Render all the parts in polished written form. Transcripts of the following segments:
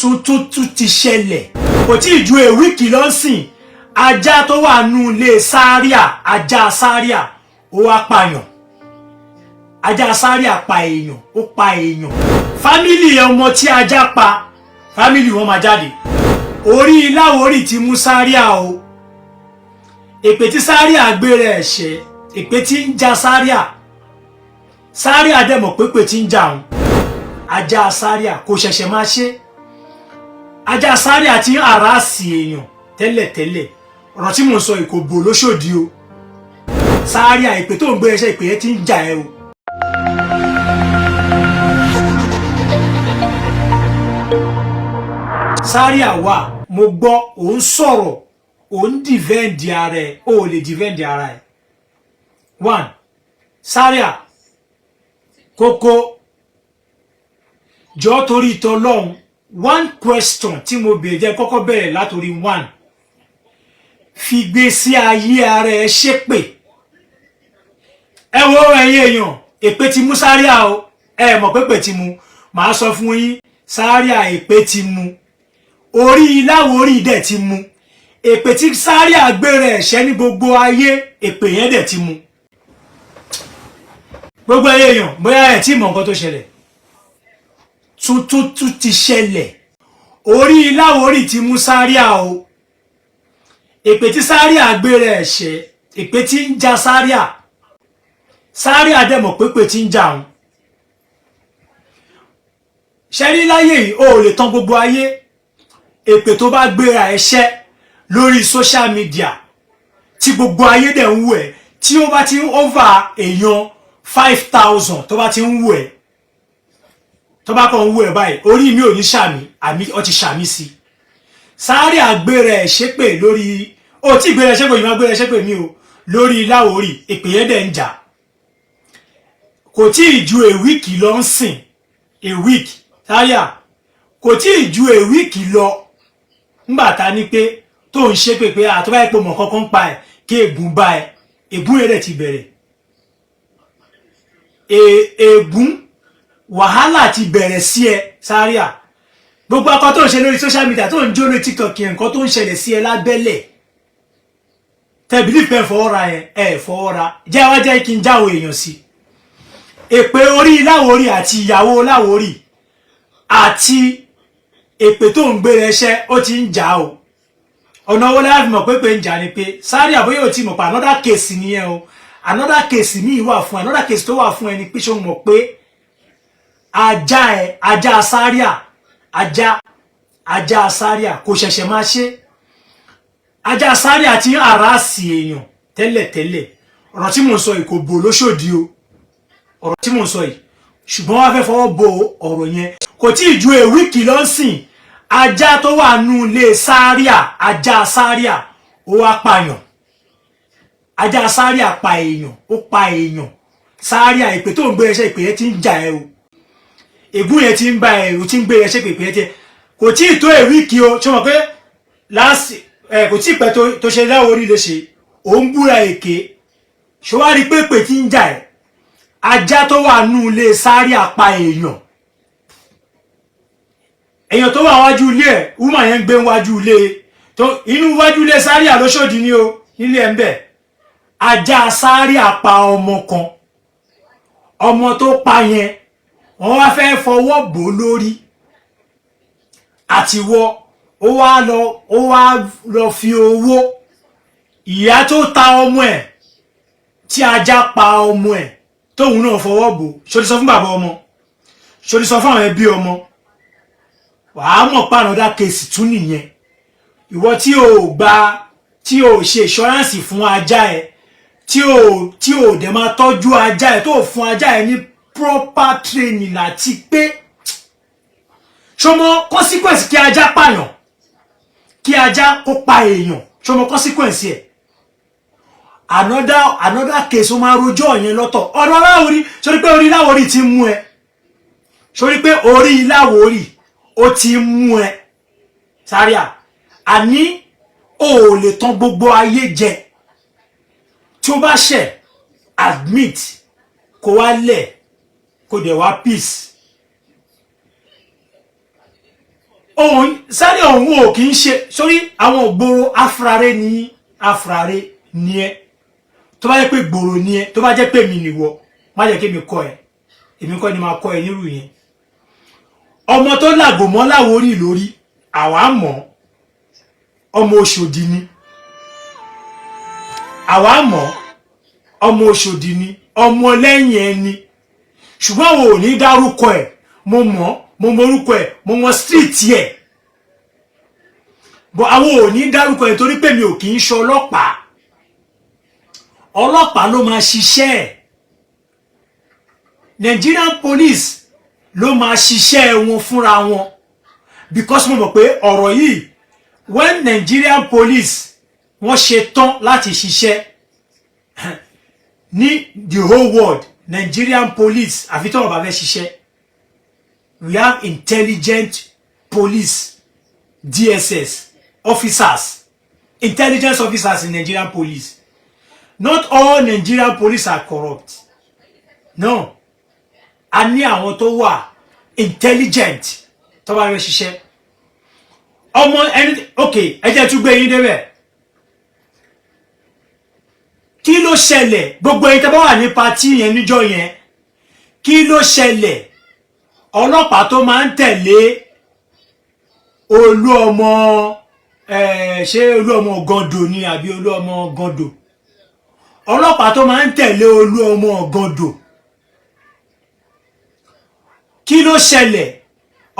tuntun ti ṣẹlẹ̀ kò tí ì ju a week lọ sìn ajá tó wà nù ilé Zaria ajá Zaria ó wá pààyàn ajá Zaria pa èèyàn ó pa èèyàn fámìlì ọmọ tí ajá pa fámìlì wọn máa jáde orí Láwórì ti mú Zaria o èpè tí Zaria gbére ẹ̀ṣẹ̀ èpè tí ń ja Zaria dẹ̀ mọ̀ pé tí ń jà òun ajá Zaria kò ṣẹ̀ṣẹ̀ máa ṣe ajá Zaria ti ń harass èèyàn tẹ́lẹ̀tẹ́lẹ̀ ọ̀rọ̀ tí mò ń sọ ìkòbò lóṣòdì o Zaria èpè tó ń gbé ẹṣẹ́ ìpè yẹn ti ń jà ẹ o. Zaria wà mo gbọ́ òun sọ̀rọ̀ òun dìvẹ́ǹdì ara ẹ̀ ó lè dìvẹ́ǹdì ara ẹ̀. One, Zaria kókó jọ torí ìtọ́lọ́hún one question tí mo béèrè jẹ́ kọ́kọ́ bẹ̀rẹ̀ látòrí one fi gbé sí ayé ara ẹ ṣépè ẹ wo ẹ̀yin èèyàn èpè ti mú Zaria o ẹ mọ̀ pé ti mú màá sọ fún yín Zaria èpè ti mú orí Láwórì dẹ̀ ti mú èpè tí Zaria gbére ẹ̀ṣẹ̀ ní gbogbo ayé èpè yẹn dẹ̀ ti mú gbogbo ẹ̀yin èèyàn bóyá ẹ tí mọ̀ nǹkan tó ṣẹlẹ̀ tuntun ti ṣẹlẹ̀ orí Láwórì ti mú Zaria o èpè tí Zaria gbére ẹ̀ṣẹ̀ èpè tí ń ja Zaria dẹ̀ mọ̀ pé tí ń jà òun ṣẹ́rí láyé yìí o lè tán gbogbo ayé èpè tó bá gbéra ẹ̀ṣẹ̀ lórí social media tí gbogbo ayé dẹ̀ ń wò ẹ́ tí ó bá ti ń over èèyàn 5,000 tó bá ti ń wò ẹ́ tó bá kàn ń wò ẹ́ báyìí orí mi ò ní ṣàmì àmì ó ti ṣàmì sí Zaria gbéra ẹ̀ṣẹ̀ pé lórí ó tí gbéra ẹ̀ṣẹ̀ pé yìí máa gbéra ẹ̀ṣẹ̀ pé mi o lórí Láwórì èpè yẹn dẹ̀ ń jà kò tí ì ju a week lọ ń sìn a week Zaria kò tí ì ju a week lọ ńgbà ta ni pé tó ń ṣe pé àtọ́bá ẹ̀pọ̀ mọ̀ kankan pa ẹ̀ kí ègún bá ẹ̀ ègún rẹ̀ ti bẹ̀rẹ̀ ègún wàhálà ti bẹ̀rẹ̀ sí ẹ Zaria gbogbo akọ tó ń ṣe lórí social media tó ń jó lórí TikTok yẹn nǹkan tó ń ṣẹlẹ̀ sí ẹ lábẹ́lẹ̀ tẹ̀bílì pẹ̀ fọwọ́ra yẹn ẹ̀ fọwọ́ra jẹ́ wá jẹ́ kí n jáwọ́ èèyàn sí èpè orí Láwórì àti ìyàwó Láwórì àti èpè tó ń gbé ẹṣẹ́ ó ti ń jà o ọ̀nà owó láti mọ̀ pé ń jà ni pé Zaria bóyá ò tí mọ̀ pé another case nìyẹn o another case míì wà fún another case tó wà fún ẹni pé ṣó mọ̀ pé ajá Zaria ajá Zaria kò ṣẹ̀ṣẹ̀ máa ṣe ajá Zaria ti ń harass èèyàn tẹ́lẹ̀tẹ́lẹ̀ ọ̀rọ̀ tí mò ń sọ yìí kò bò lóṣòdì o ọ̀rọ̀ tí mò ń sọ yìí ṣùgbọ́n wọ́n fẹ́ fọwọ́ bo ọ̀rọ̀ yẹn kò tí ì ju a week lọ sìn ajá tó wà nù ilé Zaria ajá Zaria ó wá pààyàn ajá Zaria pa èèyàn ó pa èèyàn Zaria èpè tó ń gbé ẹṣẹ́ ìpè yẹn ti ń jà ẹ o ègún yẹn ti ń bá ẹ o ti ń gbé ẹṣẹ́ ìpè yẹn ti kò tí ì tó a week o ṣé mo pé kò tí ì pẹ́ tó ṣe Láwórì lè ṣe òun búra èké ṣé wàá rí pé pè tí ń jà ẹ ajá tó wà nù ilé Zaria pa èèyàn tó wà wájú ilé ẹ̀ woman yẹn ń gbé wájú ilé tó inú wájú ilé Zaria lóṣòdì ni o nílé ẹ̀ ń bẹ̀ ajá Zaria pa ọmọ kan ọmọ tó pa yẹn wọ́n wá fẹ́ fọwọ́ bò lórí àtiwọ́ ó wá lọ fi owó ìyá tó ta ọmọ ẹ̀ tí ajá pa ọmọ ẹ̀ tóun náà fọwọ́ bò ṣó ti sọ fún bàbá ọmọ ṣó ti sọ fún àwọn ẹbí ọmọ wàá mọ̀ pàrọ̀dá kèsì tún nìyẹn ìwọ tí o ṣe insurance fún ajá ẹ tí o dẹ̀ máa tọ́jú ajá ẹ tó fún ajá ẹ ní proper training àti pé ṣọmọ consequence kí ajá pààyàn kí ajá kó pa èèyàn ṣọmọ consequence ẹ another case ó máa rojọ́ yẹn lọ́tọ̀ ọ̀rọ̀ Láwórì sórí pé orí Láwórì ti mú ẹ sórí pé orí Láwórì ó ti mú ẹ Zaria àní o lè tán gbogbo ayé jẹ tí ó bá ṣẹ̀ admit kó wá lẹ̀ kó dẹ̀ wá peace ohun Zaria ohun ò kì í ṣe sórí àwọn ògbóró afrare ní ẹ tó bá jẹ́ pé gbòòrò ní ẹ tó bá jẹ́ pé mi nìwọ má jẹ́ kí mi kọ́ ẹ èmi kọ́ ni máa kọ́ ẹ nírú yẹn ọmọ tó làgò mọ́ láwórí lórí àwa mọ̀ ọmọ Òṣòdì ni àwa mọ̀ ọmọ Òṣòdì ni ọmọ lẹ́yìn ẹni ṣùgbọ́n wo ò ní dárúkọ ẹ̀ mo mọ orúkọ ẹ̀ mo mọ street ẹ̀ bọ́ àwọn ò ní dárúkọ ẹ̀ torí pé mi ò kì í ṣe ọlọ́pàá ló máa ṣiṣẹ́ ẹ̀ Nigerian police ló máa ṣiṣẹ́ wọn fúnra wọn because mo mọ̀ pé ọ̀rọ̀ yìí when Nigerian police wọ́n ṣe tán láti ṣiṣẹ́ ní the whole world Nigerian police àfi tó wọ́n bá fẹ́ ṣiṣẹ́ we have intelligent police DSS officers intelligence officers in Nigerian police not all Nigerian police are corrupt no a ní àwọn tó wà intelligent tó bá fẹ́ ṣiṣẹ́ ọmọ ẹni okay ẹ jẹ́ tún gbé yín débẹ̀ kí ló ṣẹlẹ̀ gbogbo ẹni tó bá wà ní pàtí yẹn níjọ́ yẹn kí ló ṣẹlẹ̀ ọlọ́pàá tó máa ń tẹ̀lé Olúọmọ ṣé Olúọmọ Gando ni àbí Olúọmọ Gando ọlọ́pàá tó máa ń tẹ̀lé Olúọmọ Gando kí ló ṣẹlẹ̀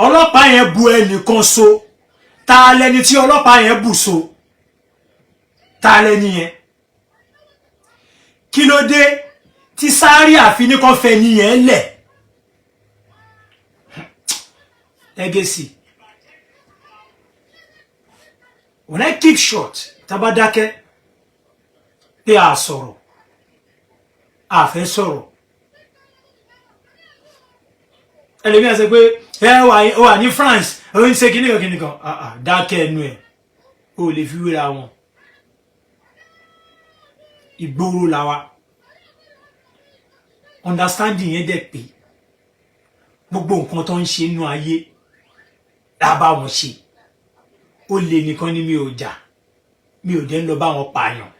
ọlọ́pàá yẹn bu ẹnìkan so ta lẹni tí ọlọ́pàá yẹn bù so ta lẹni yẹn kí ló dé tí Zaria fi ní kó fẹ́ nìyẹn lẹ̀ legacy when I keep short tabadake pé a sọ̀rọ̀ a fẹ́ sọ̀rọ̀ ẹlẹ́mìí àṣẹ pé ẹ wà ní France ó ń ṣe kíníkan dákẹ́ ẹnu ẹ̀ ó lè fi wéra wọn ìgboro làwa understanding yẹn dẹ̀ pé gbogbo nǹkan tó ń ṣe nínú ayé lábá wọn ṣe ó lè nìkan ní mi ò jà mi ò dẹ̀ ń lọ bá wọn pààyàn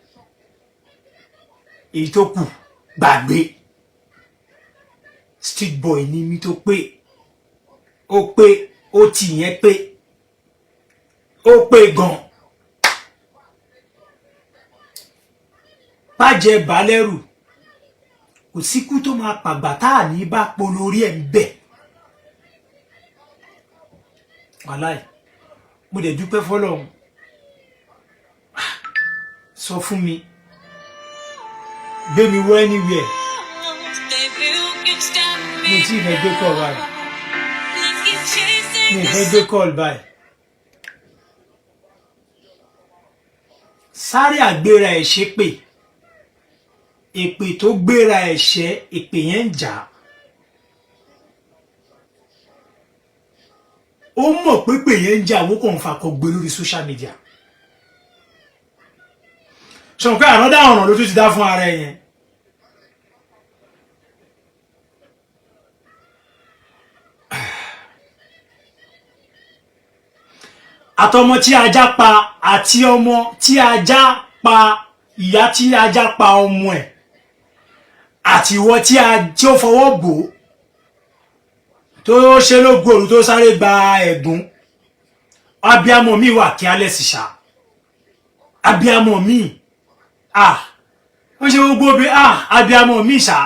èyí tó kù gbàgbé street boy ní mi tó pé ó tì yẹn pé ó pé gan bàjẹ́ balẹ̀rù kò síkú tó máa pàgbà tá à ní bá polórí ẹ̀ ń bẹ̀ wàláì mo dẹ̀ dúpẹ́ fọlọ́run sọ fún mi gbé mi wọ anywhere mi tí ì fẹ́ gbé call báyìí mi ì fẹ́ gbé call báyìí Zaria àgbéra ẹ̀ ṣépè èpè tó gbéra ẹ̀ ṣẹ́ èpè yẹn ń jà ó mọ̀ pé pè yẹn ń jà àwọn kan fà kọ́ gbé lórí social media ṣọ̀n pé àrọ́dá ọ̀ràn ló tún ti dá fún ara ẹ̀ yẹn àtọmọ tí ajá pa àti ọmọ tí ajá pa ìyá tí ajá pa ọmọ ẹ̀ àti ìwọ tí ó fọwọ́ bò tó ṣe lógòrò tó sáré gba ẹ̀gún abiyamọ mi wà kí alẹ́ sì ṣá abiyamọ mi wọ́n ṣe gbogbo bí abiyamọ mi ṣá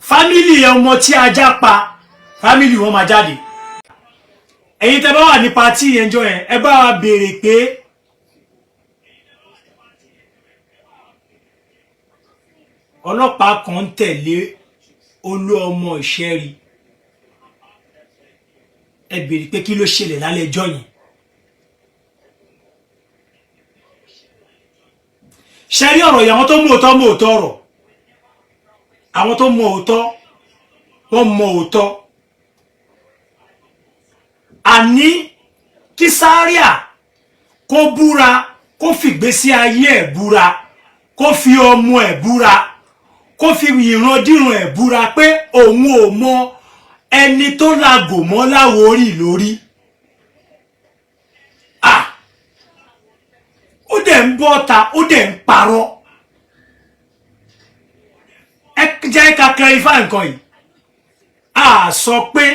fámìlì ọmọ tí ajá pa fámìlì wọn máa jáde ẹ̀yin tẹ́ bá wà ní pàtí ẹjọ́ yẹn ẹ bá wa béèrè pé ọlọ́pàá kan ń tẹ̀lé Olúọmọ Ìṣẹ́rí ẹ béèrè pé kí ló ṣẹlẹ̀ lálẹ́ ẹjọ́ yẹn ṣe rí ọ̀rọ̀ yìí àwọn tó mú òótọ́ ọ̀rọ̀ àwọn tó mú òótọ́ wọ́n mọ òótọ́ àní kí Zaria kó búra kó fìgbésí ayé ẹ̀ búra kó fi ọmọ ẹ̀ búra kó fi ìrandíran ẹ̀ búra pé òun ò mọ ẹni tó làgò mọ́ Láwórì lórí ó dẹ̀ ń bọ́ta ó dẹ̀ ń parọ́. Ẹ jẹ́ ká clarify nǹkan yìí. A sọ pé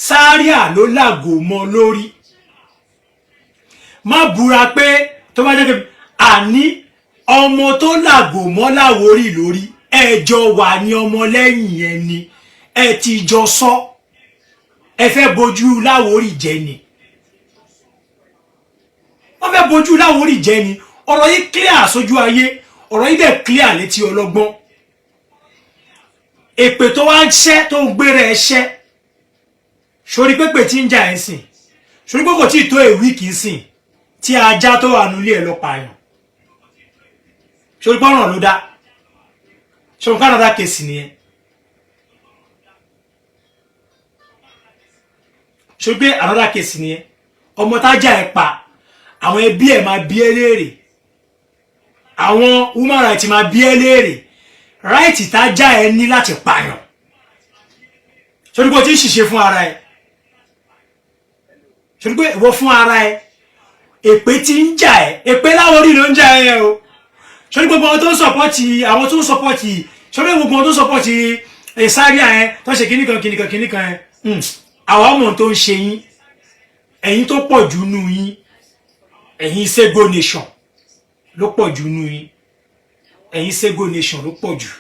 Zaria ló làgò mọ́ lórí. Má búra pé tó bá jẹ́ pé àní ọmọ tó làgò mọ́ Láwórì lórí ẹjọ́ wà ní ọmọ lẹ́yìn ẹni ẹ ti jọ sọ ẹ fẹ́ bojú Láwórì jẹ́ ni. Wọ́n fẹ́ bojú Láwórì jẹ́ ni. Ọ̀rọ̀ yìí clear sójú ayé, ọ̀rọ̀ yìí dẹ̀ clear létí ọlọ́gbọ́n. Èpè tó wá ń ṣẹ́ tó ń gbére ẹ ṣẹ́ sórí pépè tí ń jà ẹ sìn sórí pé kò tí ì tó èwì kì í sìn tí ajá tó wà nílé ẹ lọ pààyàn sórí pé ọ̀ràn ló dá sórí Canada kèsì nìyẹn sórí pé another kèsì nìyẹn ọmọ tájà ẹ pa àwọn ẹbí ẹ máa bí ẹ léèrè àwọn human rights máa bí ẹ léèrè ráìtì tájà ẹ ní láti pààyàn sórí pé o ti ń ṣiṣẹ́ fún ara ẹ sórí pé ìwọ fún ara ẹ èpè tí ń jà ẹ èpè Láwórì ló ń jà ẹ yẹn o sórí gbogbo àwọn tó ń sọpọ́tì àwọn tó ń sọpọ́tì sórí gbogbo àwọn tó ń sọpọ́tì Zaria ẹ tó ń ṣe kíníkan ẹ àwọn ọmọ tó ń ṣe yín ẹ̀yin tó pọ̀ jù nù yín ẹ̀yin Sego Nation ló pọ̀ jù nù yín ẹ̀yin Sego Nation ló pọ̀ jù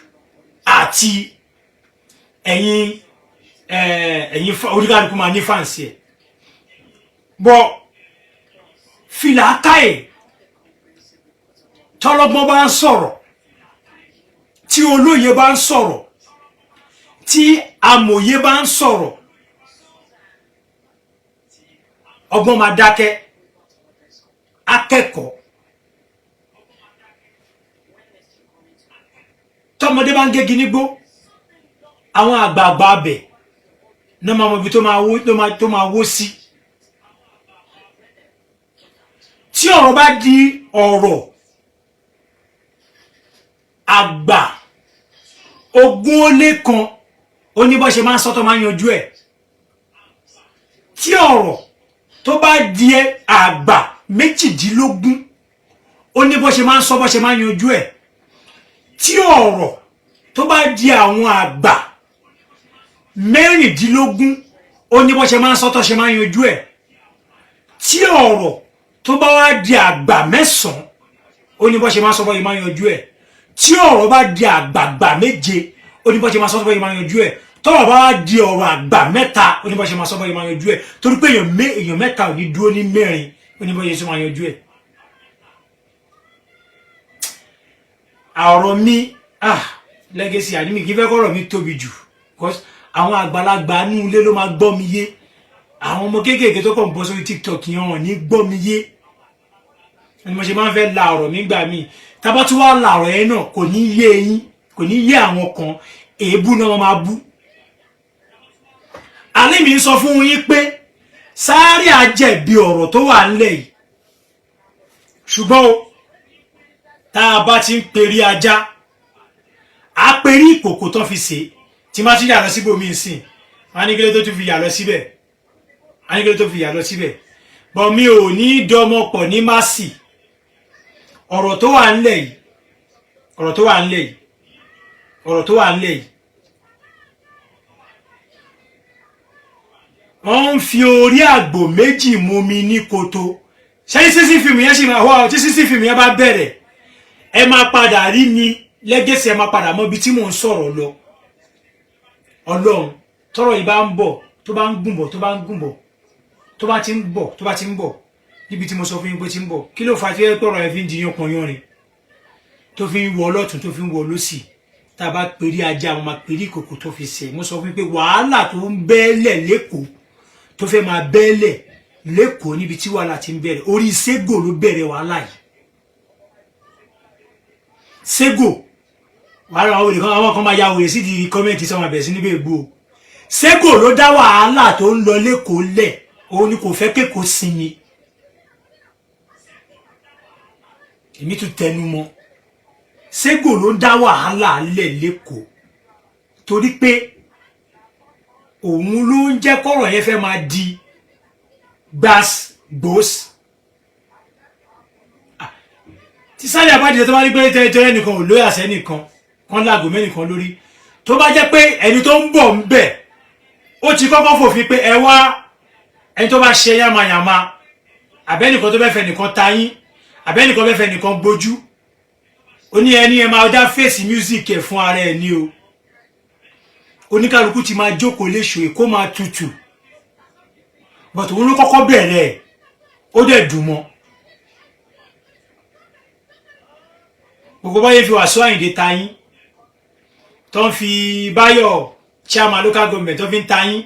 àti ẹ̀yin oníkàlùkù máa ní fàǹsì ẹ̀ bọ́ fìlà káyè tọ́lọ́gbọ́n bá ń sọ̀rọ̀ tí olóye bá ń sọ̀rọ̀ tí amòye bá ń sọ̀rọ̀ ọgbọ́n máa dákẹ́ akẹ́kọ̀ọ́ tọmọdé bá ń gégi nígbó àwọn àgbààgbà abẹ náà máa mọ ibi tó máa wó sí tí ọ̀rọ̀ bá di ọ̀rọ̀ àgbà ogún ó lé kan ó ní bó ṣe máa ń sọ tó máa ń yanjú ẹ̀ tí ọ̀rọ̀ tó bá di àgbà méjìdínlógún ó ní bó ṣe máa ń sọ bó ṣe máa ń yanjú ẹ̀ tí ọ̀rọ̀ tó bá di àwọn àgbà mẹ́rìndínlógún ó ní bó ṣe máa ń sọ tó ṣe máa ń yanjú ẹ̀ tí ọ̀rọ̀ tó bá wá di àgbà mẹ́sàn-án ó ní bó ṣe máa ń sọ bó ṣe máa ń yanjú ẹ̀ tí ọ̀rọ̀ bá di àgbààgbà méje ó ní bó ṣe máa ń sọ bó ṣe máa ń yanjú ẹ̀ tọ́rọ̀ bá wá di ọ̀rọ̀ àgbà mẹ́ta ó ní bó ṣe máa sọ bó ṣe máa ń yanjú ẹ̀ torí pé èèyàn mẹ́ta ò ní dúró ní mẹ́rin ó ní bó ṣe máa ń yanjú ẹ̀. ọ̀rọ̀ mi legacy àdìmí kí fẹ́ kọ́rọ̀ mi tóbi jù because àwọn àgbàlagbà inú ilé ló máa gbọ́ mi yé àwọn ọmọ kéékèèké tó kàn bọ́ sórí TikTok yẹn wọn ní gbọ́ mi yé ni mo ṣe máa ń fẹ́ la ọ̀rọ̀ mi gbà mí tábà tún wá la ọ̀rọ̀ yẹn náà kò ní yé yín kò ní yé àwọn kan èébú náà wọ́n máa bú. alẹ́ mi ń sọ fún yín pé Zaria jẹ̀bi ọ̀rọ̀ tó wà nílẹ̀ yìí ṣùgbọ́n o tá a bá ti ń perí ajá a perí ìkòkò tó fi ṣe tí má ti yà lọ síbòmí nsìn wọn á ní kílé tó tún fi yà lọ síbẹ̀ wọn á ní kílé tó fi yà lọ síbẹ̀ bọ̀ mi ò ní dọmọpọ̀ ní másì ọ̀rọ̀ tó wà nílẹ̀ yìí ọ̀rọ̀ tó wà nílẹ̀ yìí ọ̀rọ̀ tó wà nílẹ̀ yìí wọ́n ń fi orí àgbò méjì mú mi ní koto ṣé sísí fíìmù yẹn sì máa wá tí sísí fíìmù yẹn bá bẹ̀rẹ̀ ẹ máa padà rí mi Legacy ẹ máa padà mọ ibi tí mò ń sọ̀rọ̀ lọ Ọlọ́run tọ́rọ̀ yìí bá ń bọ̀ tó bá ń gùn bọ̀ tó bá ń gùn bọ̀ tó bá ti ń bọ̀ tó bá ti ń bọ̀ níbi tí mo sọ fún yín pé ti ń bọ̀ kí ló fà á tí ẹ pọ̀rọ̀ ẹ fi ń di yán pọnyán rin tó fi ń wọ ọlọ́tún tó fi ń wọ lọ́sì tá a bá perí ajá mo máa perí ìkòkò tó fi ṣe mo sọ fún yín pé wàhálà tó ń bẹ́ẹ̀lẹ̀ lẹ́kọ̀ọ́ tó fẹ́ máa bẹ́ẹ̀lẹ̀ lẹ́kọ̀ọ́ níbi tí wàhálà ti ń bẹ̀rẹ̀ orí Sego ló bẹ̀rẹ̀ wàhálà yìí Sego wàhálà àwọn kan máa ya òye sí di kọ́mẹ́ǹtì sọ́wọ́n àbẹ̀sí níbẹ̀ gbó Sego ló dá wàhálà tó ń lọ lẹ́kọ̀ọ́ lẹ̀ òun ni kò fẹ́ kékòó sinmi èmi tún tẹnu mọ́ Sego ló ń dá wàhálà lẹ̀ lẹ́kọ̀ọ́ torí pé òun ló ń jẹ́ kọ́rọ̀ yẹn fẹ́ máa di gbòs tí Sani Abadio tó bá rí pé tẹ́lẹ̀ nìkan ò lóyà sẹ́nìkan kan lágò mẹ́nìkan lórí tó bá jẹ́ pé ẹni tó ń bọ̀ ń bẹ̀ ó ti kọ́kọ́ fòfin pé ẹ wá ẹni tó bá ṣe yàmàyàmà àbẹ́nìkan tó fẹ́ nìkan tayín àbẹ́nìkan fẹ́ nìkan gbójú ó ní ẹni ẹ máa dá fèsì music ẹ̀ fún ara ẹ̀ ní o oníkàlùkù ti máa jókòó léṣo èkó máa tutù but òun ló kọ́kọ́ bẹ̀rẹ̀ ẹ̀ ó dẹ̀ dùn mọ́ gbogbo báyé fi Wasiu Ayinde tayín tó ń fi Báyọ̀ chairman local government tó fi ń tayín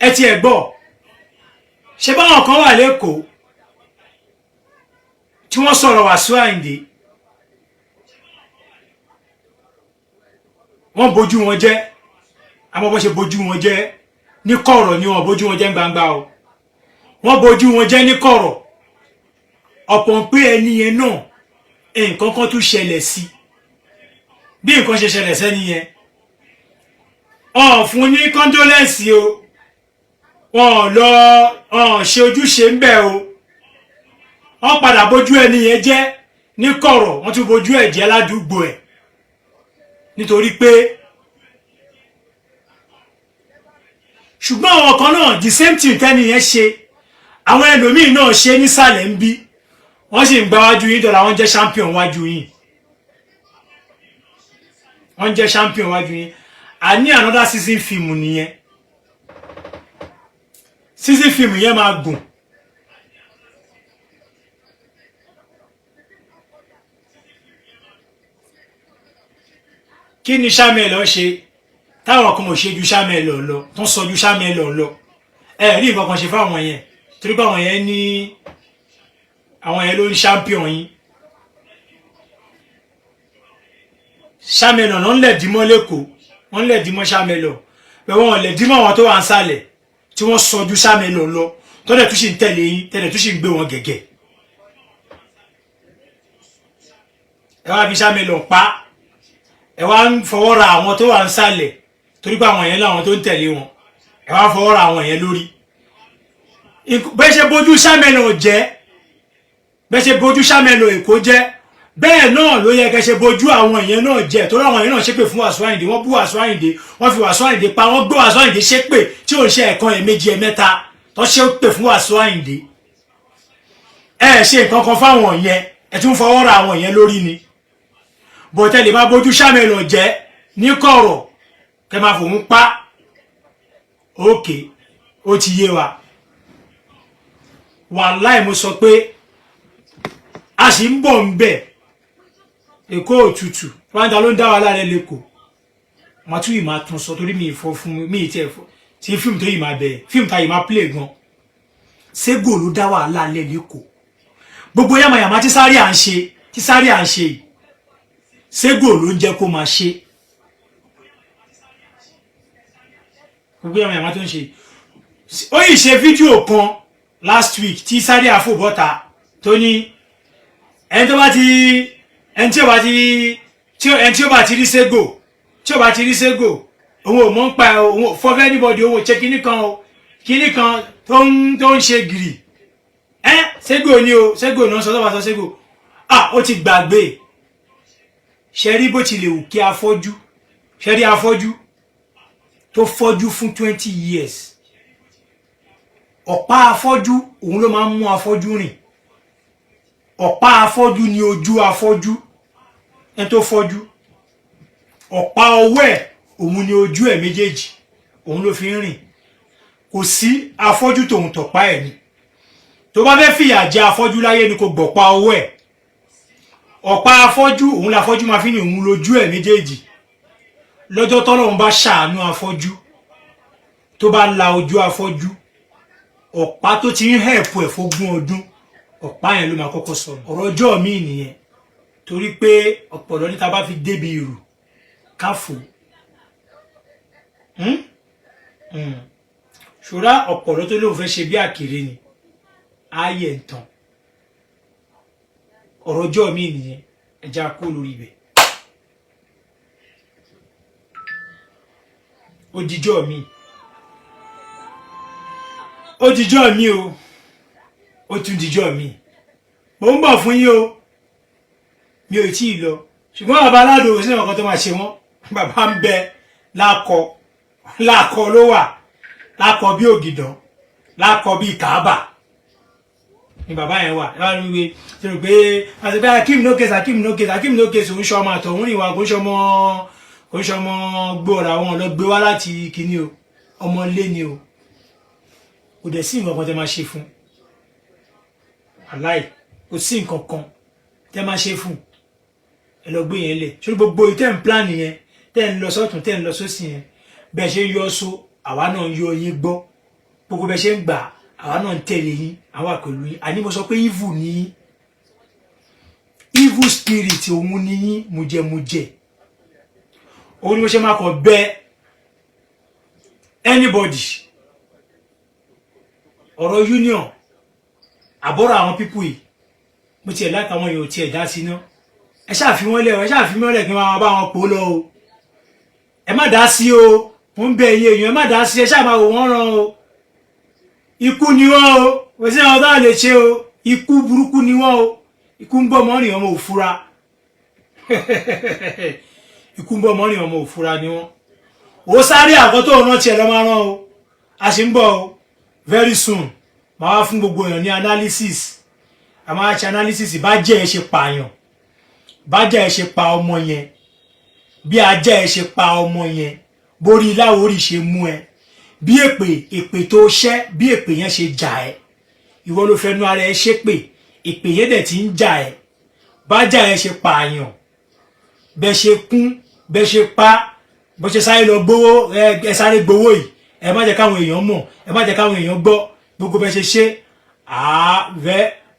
ẹ ti ẹ̀ gbọ́ ṣe báwọn kan wà lẹ́kọ̀ọ́ tí wọ́n sọ̀rọ̀ Wasiu Ayinde wọ́n bójú wọn jẹ́ àmọ́ bó ṣe bójú wọn jẹ́ ní kọ̀rọ̀ ni wọ́n bójú wọn jẹ́ gbangba o wọ́n bójú wọn jẹ́ ní kọ̀rọ̀ ọ̀pọ̀ pé ẹni yẹn náà nǹkan kan tún ṣẹlẹ̀ sí bí nǹkan ṣe ṣẹlẹ̀ sẹ́ni yẹn fún ní condolence o lọ ṣe ojúṣe ń bẹ̀ o wọ́n padà bójú ẹni yẹn jẹ́ ní kọ̀rọ̀ wọ́n tún bójú ẹ̀ jẹ́ ládùúgbò ẹ̀ nítorí pé ṣùgbọ́n àwọn kan náà the same thing tẹ́ni yẹn ṣe àwọn ẹlòmíì náà ṣe nísàlẹ̀ ń bí wọ́n sì ń gba wájú yín dọ̀la wọ́n jẹ́ champion wájú yín wọ́n jẹ́ champion wájú yín a ní another season film nìyẹn season film yẹn máa gùn kí ni Samuel lọ ṣe táwọn kan ò ṣe ju Samuel lọ tó ń sọ ju Samuel lọ ẹ rí nǹkan kan ṣe fáwọn yẹn torí pé àwọn yẹn ní àwọn yẹn ló ń champion yín Samuel ọ̀nà ń lẹ̀ dímọ́ lẹ́kọ̀ọ́ wọ́n ń lẹ̀ dímọ́ Samuel lọ bẹ́ẹ̀ wọ́n lẹ̀ dímọ́ àwọn tó wà ń sàlẹ̀ tí wọ́n sọ ju Samuel lọ tọ́lẹ̀ tún sì ń tẹ̀lé yín tẹ̀lẹ̀ tún sì ń gbé wọn gẹ̀gẹ̀ ẹ wá fi Samuel lọ pa ẹ wá ń fọwọ́ ra àwọn tó wà ń sàlẹ̀ torí pé àwọn yẹn láwọn tó ń tẹ̀lé wọn ẹ wá fọwọ́ ra àwọn yẹn lórí bẹ́ẹ̀ ṣe bójú Samuel jẹ́ bẹ́ẹ̀ ṣe bójú Samuel Èkó jẹ́ bẹ́ẹ̀ náà ló yẹ kẹ́ ṣe bójú àwọn èèyàn náà jẹ́ torí àwọn èèyàn náà ṣépè fún Wasiu Ayinde wọ́n bú Wasiu Ayinde wọ́n fi Wasiu Ayinde pa wọ́n gbé Wasiu Ayinde ṣépè tí ò ń ṣe ẹ̀kan ẹ̀mejì ẹ̀mẹ́ta tó ṣépè fún Wasiu Ayinde ẹ ṣe nǹkan kan fáwọn yẹn ẹ tún fọwọ́ ra àwọn yẹn lórí ni bọ̀tẹ́ lè máa bójú Samuel jẹ́ ní kọ̀rọ̀ kẹ́ máa fòun pa òkè ó ti yé wa wàláì mo sọ pé a sì ń bọ̀ ń bẹ̀ Èkó òtútù rwanda ló ń dá wa lára lẹ́kọ̀ọ́ wọn tún yìí máa tún sọ torí mi ìfọ fún mi ìtẹ́ ẹ̀fọ́ tí fíìmù tó yìí máa bẹ̀rẹ̀ fíìmù tá yìí máa play gan Sego ló dá wa lára lẹ́kọ̀ọ́ gbogbo yàmàyàmá tí sáré à ń ṣe yìí Sego ló ń jẹ́ kó máa ṣe gbogbo yàmàyàmá tó ń ṣe ó yìí ṣe fídíò kan last week tí sáré àfòbọ́ta tó ní ẹni tí ó bá ti rí Sego òun ò mọ̀ ń pa òun for anybody òun ò ṣe kíní kan tó ń ṣe gìrì Sego ni o Sego náà sọ tó bá sọ Sego ó ti gbàgbé ṣe rí bó ti lè wù kí afọ́jú ṣe rí afọ́jú tó fọ́jú fún 20 years ọ̀pá afọ́jú òun ló máa ń mú afọ́jú rìn ọ̀pá afọ́jú ni ojú afọ́jú ẹni tó fọ́jú ọ̀pá ọwọ́ ẹ̀ òun ni ojú ẹ̀ méjèèjì òun ló fi ń rìn kò sí afọ́jú tòun tọ̀pá ẹ̀ ni tó bá fẹ́ fìyà jẹ afọ́jú láyé ni kò gbọ̀pá ọwọ́ ẹ̀ ọ̀pá afọ́jú òun la afọ́jú máa fi ní òun lójú ẹ̀ méjèèjì lọ́jọ́ tọ́lọ́run bá ṣàánú afọ́jú tó bá la ojú afọ́jú ọ̀pá tó ti ń hẹ̀pù ẹ̀ fógún ọdún ọ̀pá yẹn ló máa kọ́kọ́ sọ̀rọ̀ ọ̀rọ̀ ọjọ́ mi nìyẹn torí pé ọ̀pọ̀lọ́ níta bá fi débi ìrù káfò ṣòra ọ̀pọ̀lọ́ tó lóun fẹ́ ṣe bí àkèrè ni ayé ń tàn ọ̀rọ̀ ọjọ́ mi nìyẹn ẹja kó lórí ibẹ̀ ó dijọ́ mi ó dijọ́ mi o ó tún dijọ́ mi mo ń bọ̀ fún yín o mi ò tí ì lọ ṣùgbọ́n bàbá aládùn sí ọ̀kan tó máa ṣe wọ́n bàbá ń bẹ lákọ ló wà lákọ bí ògìdàn lákọ bí kàábà ni bàbá yẹn wà láwọn ìwé tí ó pé àti pé Akeem no case òun ṣọmọ àtọ̀hún ìwà kò ń ṣọmọ gbòòrò àwọn lọ gbé wá láti kíní o ọmọ ilé ni o kò dẹ̀ sí nǹkan kan tẹ́ máa ṣe fún aláì kò sí nǹkan kan tẹ́ máa ṣe fún ẹ lọ gbé yẹn lẹ̀ ṣé gbogbo ìtẹ́ ń plan yẹn tẹ́ ń lọ sọ́tún tẹ́ ń lọ sósì yẹn bẹ́ẹ̀ ṣe ń yọ so àwa náà ń yọ yín gbọ́ gbogbo bẹ́ẹ̀ ṣe ń gbà àwa náà ń tẹ̀lé yín àwa pẹ̀lú yín àní mo sọ pé evil ni yín evil spirit òun ni yín mujẹmujẹ òun ni mo ṣe máa kọ bẹ anybody ọ̀rọ̀ union àbọ̀rọ̀ àwọn pípù yìí mo tiẹ̀ láti àwọn èèyàn tiẹ̀ dá sí náà ẹ ṣáà fi wọ́n lẹ̀ ẹ ṣáà fi wọ́n lẹ̀ kí wọ́n bá wọn pò lọ o ẹ má dá sí o mo ń bẹ iye èèyàn ẹ má dá sí ẹ ṣáà máa wò wọ́n ràn o ikú ni wọ́n o kò sí àwọn tó lè ṣe o ikú burúkú ni wọ́n o ikú ń bọ̀ mọ́rin ọmọ òfura ikú ń bọ̀ mọ́rin ọmọ òfura ni wọ́n ó sáré àkọ́ tó rántí ẹ̀ lọ́ máa rán o a sì ń bọ̀ o very soon máa wá fún gbogbo èèyàn ní analysis a máa ṣe analysis bá jẹ́ ẹ ṣe pààyàn bá jẹ́ ẹ ṣe pa ọmọ yẹn bí ajá ẹ ṣe pa ọmọ yẹn borí láwórí ṣe mú ẹ bí èpè tó ṣẹ́ bí èpè yẹn ṣe jà ẹ ìwọ ló fẹnu ara ẹ ṣépè èpè yẹn dẹ̀ ti ń jà ẹ bájà ẹ ṣe pààyàn bẹ ṣe kún bẹ ṣe pa bó ṣe sáré lọ gbowó ẹ sáré gbowó yìí ẹ má jẹ́ káwọn èèyàn mọ̀ ẹ má jẹ́ káwọn èèyàn gbọ́ gbogbo bẹ ṣe ṣe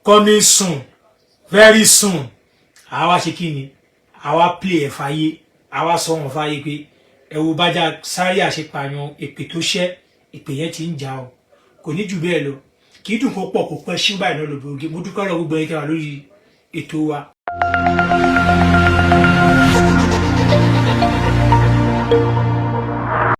coming soon very soon àwa ṣe kí ni àwa play ẹ fàyè àwa sọ wọn fàyè pé ẹ wo bájà sáré àṣepààyàn èpè tó ṣẹ́ èpè yẹn ti ń jà o kò ní jù bẹ́ẹ̀ lọ kì í dùn kó pọ̀ kó pẹ́ ṣí báyìí náà lóbi oge mo dúpẹ́ lọ gbogbo ẹ̀yin kẹwàá lórí ètò wa.